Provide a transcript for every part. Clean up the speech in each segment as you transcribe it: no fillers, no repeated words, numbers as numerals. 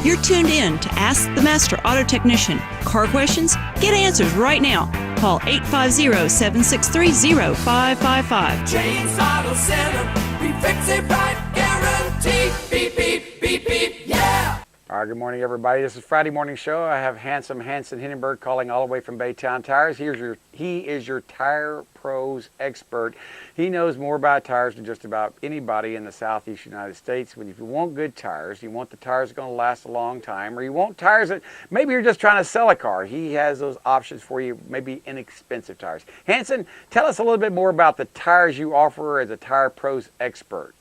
You're tuned in to Ask the Master Auto Technician. Car questions? Get answers right now. Call 850-763-0555. James Auto Center, we fix it right, guaranteed. Beep, beep, beep, beep, yeah! All right, good morning, everybody. This is Friday Morning Show. I have Hansson Hindenburg calling all the way from Baytown Tires. He is your Tire Pros expert. He knows more about tires than just about anybody in the Southeast United States. If you want good tires, you want the tires that are going to last a long time, or you want tires that maybe you're just trying to sell a car, he has those options for you, maybe inexpensive tires. Hansson, tell us a little bit more about the tires you offer as a Tire Pros expert.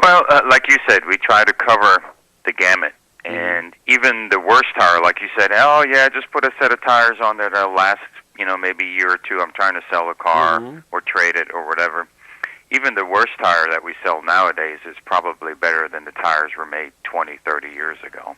Well, like you said, we try to cover the gamut. And even the worst tire, like you said, oh yeah, just put a set of tires on there that'll last, maybe a year or two. I'm trying to sell a car or trade it or whatever. Even the worst tire that we sell nowadays is probably better than the tires were made 20, 30 years ago.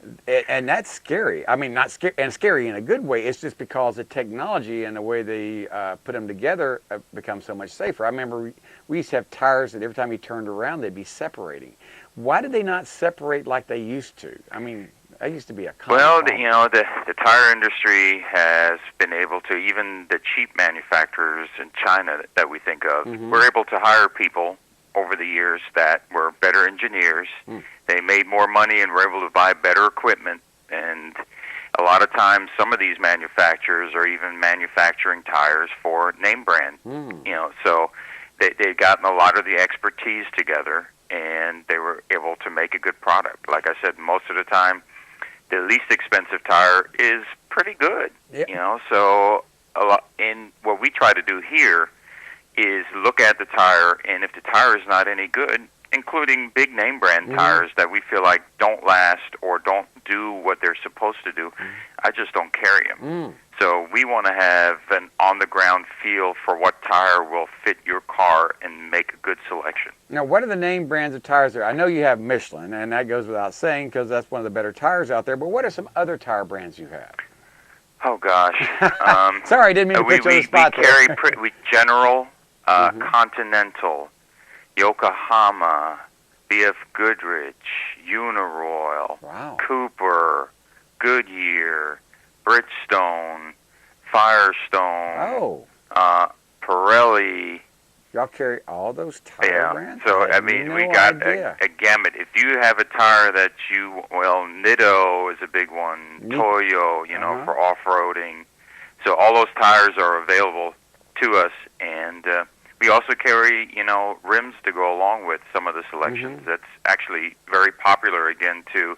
And that's scary. I mean, not scary, and scary in a good way. It's just because the technology and the way they put them together becomes so much safer. I remember we used to have tires that every time you turned around, they'd be separating. Why did they not separate like they used to? I mean, that used to be a common problem. The tire industry has been able to, even the cheap manufacturers in China that we think of, were able to hire people over the years that were better engineers. They made more money and were able to buy better equipment. And a lot of times, some of these manufacturers are even manufacturing tires for name brand. So they've gotten a lot of the expertise together, and they were able to make a good product. Like I said, most of the time, the least expensive tire is pretty good. So and what we try to do here is look at the tire, and if the tire is not any good, including big name brand tires that we feel like don't last or don't do what they're supposed to do, I just don't carry them. So we want to have an on-the-ground feel for what tire will fit your car and make a good selection. Now, what are the name brands of tires there? I know you have Michelin, and that goes without saying because that's one of the better tires out there, but what are some other tire brands you have? Oh, gosh. Sorry, I didn't mean to put you on the spot there. We General, Continental, Yokohama, BF Goodrich, Uniroyal, Cooper, Goodyear, Bridgestone, Firestone, Pirelli. Y'all carry all those tire brands? So, we got a gamut. If you have a tire that Nitto is a big one, Toyo, for off-roading. So all those tires are available to us, and we also carry, rims to go along with some of the selections. That's actually very popular, again, to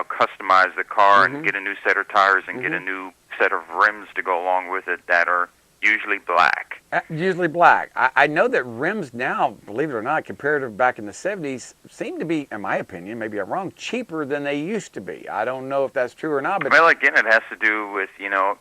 customize the car and get a new set of tires and get a new set of rims to go along with it that are usually black. Usually black. I know that rims now, believe it or not, compared to back in the 70s, seem to be, in my opinion, maybe I'm wrong, cheaper than they used to be. I don't know if that's true or not. But well, again, it has to do with,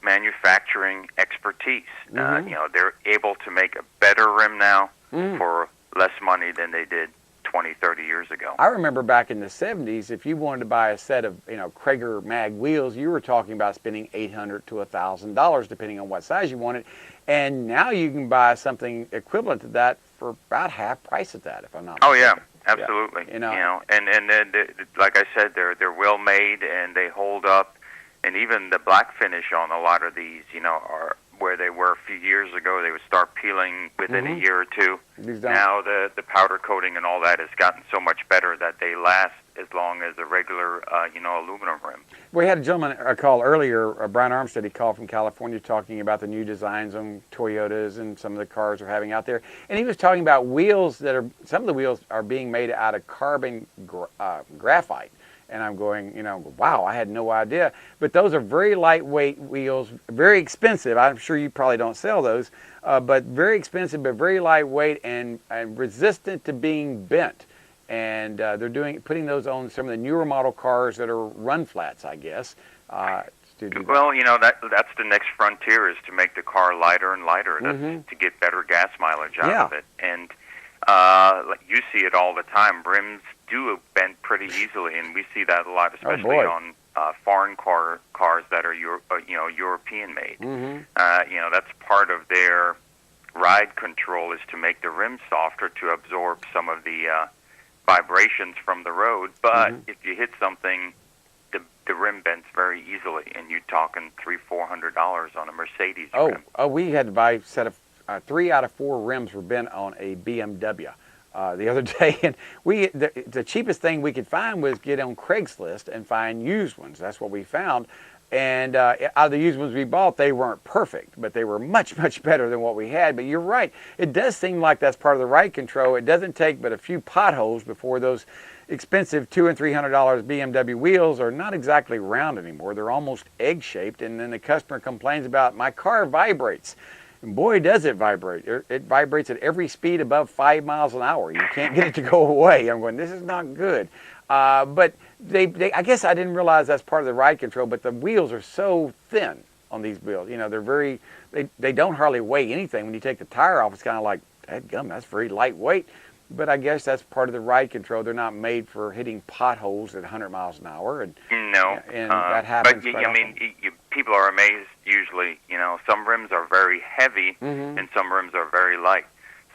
manufacturing expertise. They're able to make a better rim now for less money than they did 20, 30 years ago. I remember back in the 70s, if you wanted to buy a set of, Krager mag wheels, you were talking about spending $800 to $1,000, depending on what size you wanted. And now you can buy something equivalent to that for about half price of that, if I'm not mistaken. Oh, yeah, absolutely. And then, like I said, they're well made and they hold up. And even the black finish on a lot of these, are where they were a few years ago. They would start peeling within a year or two. Now the powder coating and all that has gotten so much better that they last as long as a regular, aluminum rim. We had a gentleman call earlier, Brian Armstead. He called from California talking about the new designs on Toyotas and some of the cars they're having out there. And he was talking about wheels some of the wheels are being made out of carbon graphite. And I'm going, wow, I had no idea. But those are very lightweight wheels, very expensive. I'm sure you probably don't sell those, but very expensive, but very lightweight and resistant to being bent. And they're putting those on some of the newer model cars that are run flats, I guess. Well, that's the next frontier, is to make the car lighter and lighter to get better gas mileage out of it. And you see it all the time. Rims do bend pretty easily, and we see that a lot, especially on foreign cars that are European made. That's part of their ride control, is to make the rim softer to absorb some of the vibrations from the road. But if you hit something the rim bends very easily, and you're talking $300-400 on a Mercedes rim. We had to buy a set of 3 out of 4 rims were bent on a BMW the other day, and the cheapest thing we could find was get on Craigslist and find used ones. That's what we found. And out of the used ones we bought, they weren't perfect, but they were much, much better than what we had. But you're right. It does seem like that's part of the ride control. It doesn't take but a few potholes before those expensive $200 and $300 BMW wheels are not exactly round anymore. They're almost egg-shaped, and then the customer complains about, my car vibrates. And boy, does it vibrate. It vibrates at every speed above 5 miles an hour. You can't get it to go away. I'm going, this is not good. But I guess I didn't realize that's part of the ride control, but the wheels are so thin on these wheels. You know, they don't hardly weigh anything. When you take the tire off, it's kind of like, dadgum, that's very lightweight. But I guess that's part of the ride control. They're not made for hitting potholes at 100 miles an hour. And that happens. But I mean, people are amazed usually. You know, some rims are very heavy and some rims are very light.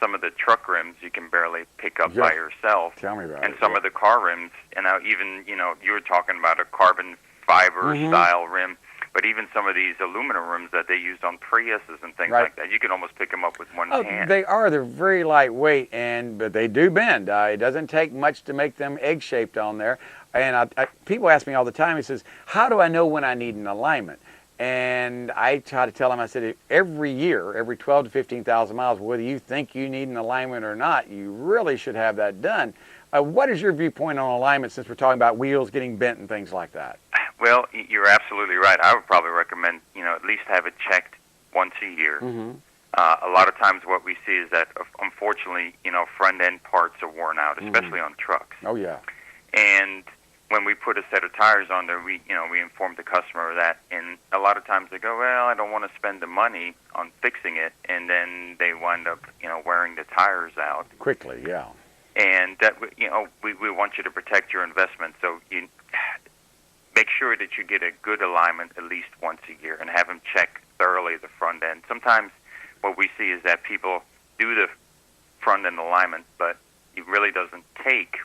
Some of the truck rims you can barely pick up by yourself. Tell me about it. And some of the car rims, and now even, you know, you were talking about a carbon fiber style rim, but even some of these aluminum rims that they use on Priuses and things like that, you can almost pick them up with one hand. They are. They're very lightweight, but they do bend. It doesn't take much to make them egg-shaped on there. And people ask me all the time, he says, how do I know when I need an alignment? And I try to tell them, I said, every year, every 12 to 15,000 miles, whether you think you need an alignment or not, you really should have that done. What is your viewpoint on alignment, since we're talking about wheels getting bent and things like that? Well, you're absolutely right. I would probably recommend, you know, at least have it checked once a year. A lot of times what we see is that, unfortunately, you know, front-end parts are worn out, especially on trucks. Oh, yeah. And when we put a set of tires on there, we inform the customer of that, and a lot of times they go, well, I don't want to spend the money on fixing it, and then they wind up, you know, wearing the tires out quickly. Yeah. And that, you know, we want you to protect your investment, so you make sure that you get a good alignment at least once a year, and have them check thoroughly the front end. Sometimes what we see is that people do the front end alignment, but it really doesn't take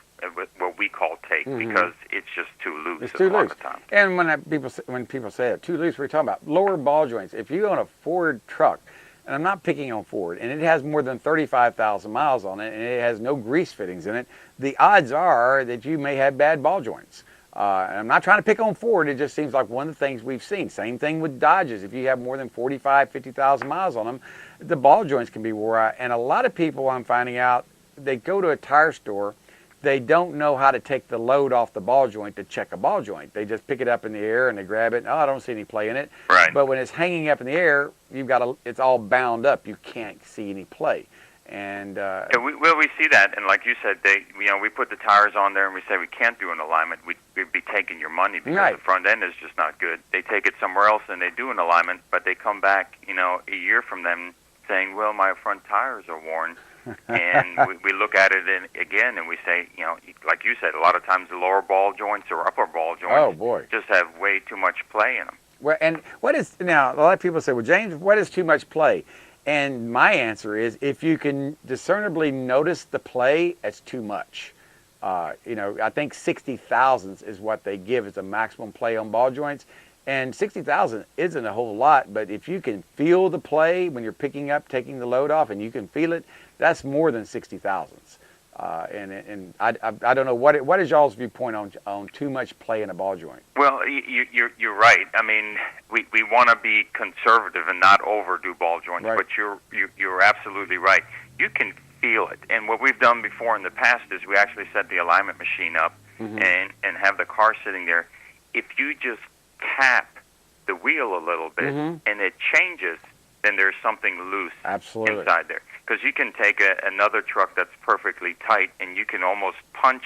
what we call take, because it's just too loose. It's too loose. Of the time. And when people say it, too loose, we're talking about lower ball joints. If you own a Ford truck, and I'm not picking on Ford, and it has more than 35,000 miles on it, and it has no grease fittings in it, the odds are that you may have bad ball joints. And I'm not trying to pick on Ford. It just seems like one of the things we've seen. Same thing with Dodges. If you have more than 50,000 miles on them, the ball joints can be wore out. And a lot of people, I'm finding out, they go to a tire store, they don't know how to take the load off the ball joint to check a ball joint. They just pick it up in the air and they grab it. Oh, I don't see any play in it. Right. But when it's hanging up in the air, it's all bound up. You can't see any play. And we see that, and like you said, we put the tires on there and we say we can't do an alignment. We'd be taking your money because the front end is just not good. They take it somewhere else and they do an alignment, but they come back, you know, a year from them saying, well, my front tires are worn. And we look at it again and we say, you know, like you said, a lot of times the lower ball joints or upper ball joints just have way too much play in them. Well, and now a lot of people say, well, James, what is too much play? And my answer is, if you can discernibly notice the play, it's too much. You know, I think 60 thousandths is what they give as a maximum play on ball joints. And 60,000 isn't a whole lot, but if you can feel the play when you're picking up, taking the load off, and you can feel it, that's more than 60 thousandths. And I don't know, what is y'all's viewpoint on too much play in a ball joint? Well, you're right. I mean, we want to be conservative and not overdo ball joints, but you're absolutely right. You can feel it. And what we've done before in the past is we actually set the alignment machine up and have the car sitting there. If you just tap the wheel a little bit and it changes, then there's something loose inside there. Because you can take another truck that's perfectly tight and you can almost punch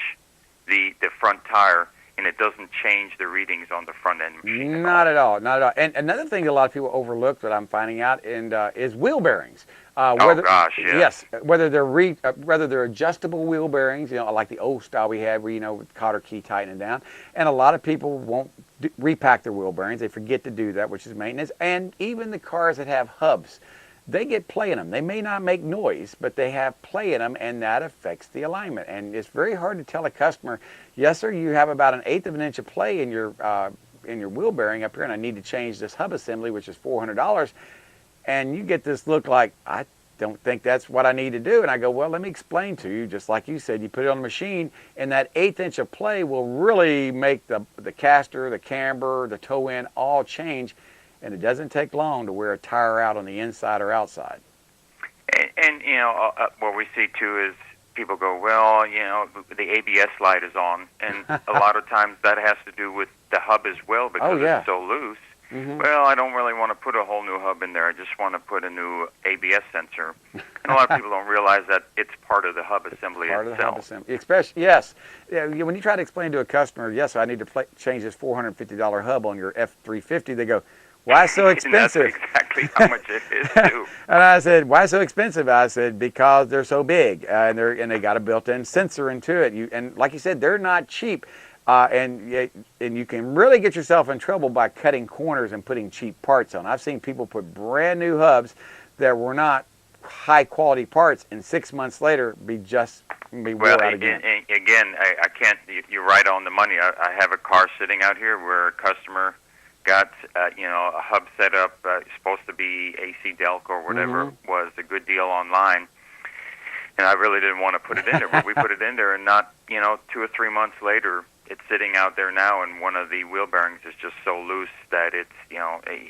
the front tire and it doesn't change the readings on the front end machine. Not at all. And another thing a lot of people overlook that I'm finding out is wheel bearings. Yes, whether they're adjustable wheel bearings, you know, like the old style we had, where, you know, with cotter key tightening down, and a lot of people won't repack their wheel bearings. They forget to do that, which is maintenance. And even the cars that have hubs, they get play in them. They may not make noise, but they have play in them, and that affects the alignment. And it's very hard to tell a customer, yes, sir, you have about 1/8 of an inch of play in your wheel bearing up here, and I need to change this hub assembly, which is $400. And you get this look like, I don't think that's what I need to do. And I go, well, let me explain to you. Just like you said, you put it on the machine, and that 1/8 inch of play will really make the caster, the camber, the toe end all change. And it doesn't take long to wear a tire out on the inside or outside. And you know, what we see too is people go, well, you know, the ABS light is on, and a lot of times that has to do with the hub as well, because it's so loose. Well, I don't really want to put a whole new hub in there. I just want to put a new ABS sensor. And a lot of people don't realize that it's part of the hub assembly Part itself. of the hub assembly. Especially, yes. Yeah, when you try to explain to a customer, yes, I need to change this $450 hub on your F350, they go, why so expensive? That's exactly how much it is too. And I said, why so expensive? I said, because they're so big, and they got a built-in sensor into it. And like you said, they're not cheap. And you can really get yourself in trouble by cutting corners and putting cheap parts on. I've seen people put brand new hubs that were not high quality parts, and 6 months later be wore out again. Again, I can't. You're right on the money. I have a car sitting out here where a customer got a hub set up, supposed to be AC Delco or whatever was a good deal online. And I really didn't want to put it in there, but we put it in there, and not 2 or 3 months later, it's sitting out there now, and one of the wheel bearings is just so loose that it's, he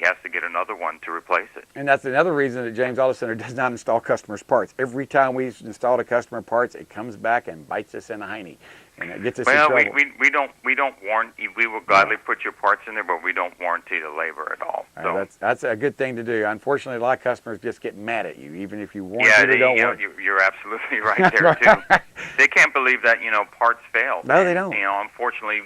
has to get another one to replace it. And that's another reason that James Auto Center does not install customers' parts. Every time we've installed a customer parts, it comes back and bites us in the hiney, and it gets us in trouble. Well, we don't warranty. We will gladly put your parts in there, but we don't warranty the labor at all. So that's a good thing to do. Unfortunately, a lot of customers just get mad at you, even if you warranty it or don't warranty. You're absolutely right there too. They can't believe that parts fail. No, they don't. Unfortunately,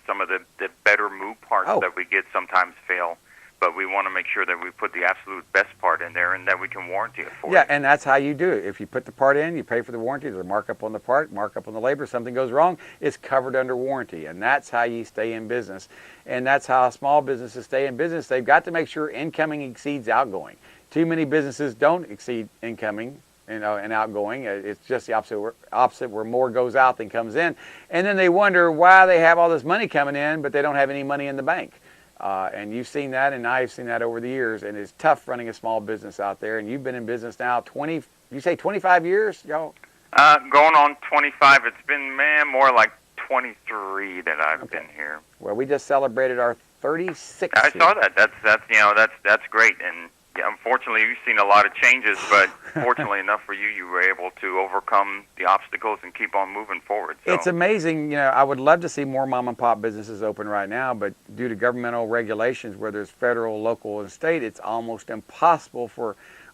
some of the better move parts that we get sometimes fail. But we want to make sure that we put the absolute best part in there, and that we can warranty it for you. Yeah, and that's how you do it. If you put the part in, you pay for the warranty. There's a markup on the part, markup on the labor. Something goes wrong, it's covered under warranty. And that's how you stay in business. And that's how small businesses stay in business. They've got to make sure incoming exceeds outgoing. Too many businesses don't exceed incoming and outgoing. It's just the opposite where more goes out than comes in. And then they wonder why they have all this money coming in, but they don't have any money in the bank. And you've seen that, and I've seen that over the years, and it's tough running a small business out there. And you've been in business now 25 years, y'all? Going on 25. It's been, more like 23 that I've been here. Well, we just celebrated our 36th. I saw that. That's great. And unfortunately, you've seen a lot of changes, but fortunately enough for you, you were able to overcome the obstacles and keep on moving forward. So. It's amazing. I would love to see more mom and pop businesses open right now, but due to governmental regulations, whether it's federal, local, and state, it's almost impossible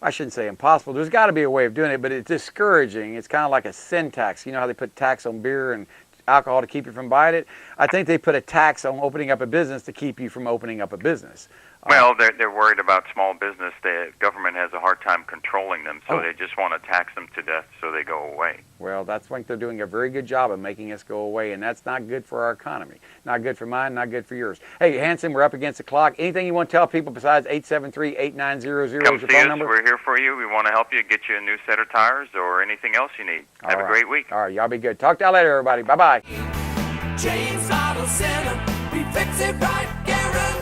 I shouldn't say impossible. There's got to be a way of doing it, but it's discouraging. It's kind of like a sin tax. You know how they put tax on beer and alcohol to keep you from buying it? I think they put a tax on opening up a business to keep you from opening up a business. Well, they're worried about small business. The government has a hard time controlling them, so they just want to tax them to death so they go away. Well, that's when they're doing a very good job of making us go away, and that's not good for our economy. Not good for mine, not good for yours. Hey, Hansson, we're up against the clock. Anything you want to tell people besides 873-8900 is your phone number? We're here for you. We want to help you get you a new set of tires or anything else you need. Have a great week. All right, y'all be good. Talk to y'all later, everybody. Bye-bye. James Auto Center, we fix it right, guarantee.